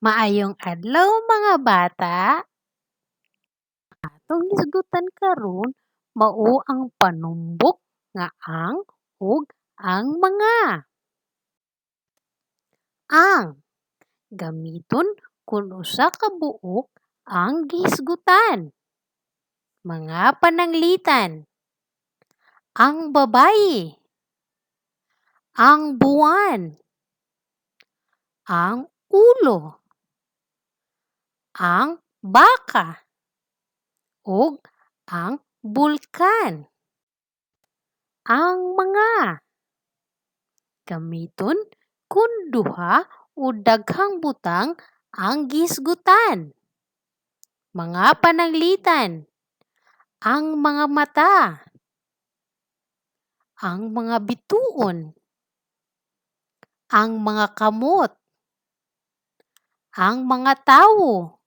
Maayong adlaw mga bata. Atong hisgutan karon mao ang panumbok nga ang ug ang mga. Ang gamiton kun usa ka buok ang gihisgutan. Mga pananglitan. Ang babayi. Ang buwan. Ang ulo. Ang baka. Ug ang bulkan. Ang mga. Gamiton kun duha o daghang butang ang gihisgutan. Mga pananglitan. Ang mga mata. Ang mga bituon. Ang mga kamot. Ang mga tawo.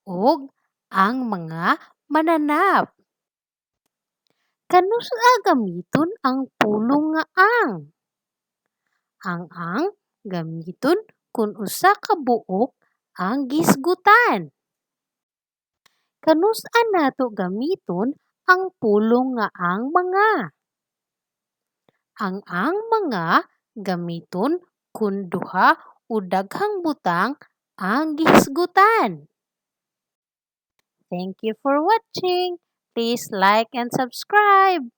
Ug ang mga mananap. Kanus-a gamiton ang pulong nga ang? Ang gamiton kun usa ka buok ang gihisgutan. Kanus-a nato gamiton ang pulong nga ang mga? Ang mga gamiton kun duha o daghang butang ang gihisgutan. Thank you for watching. Please like and subscribe.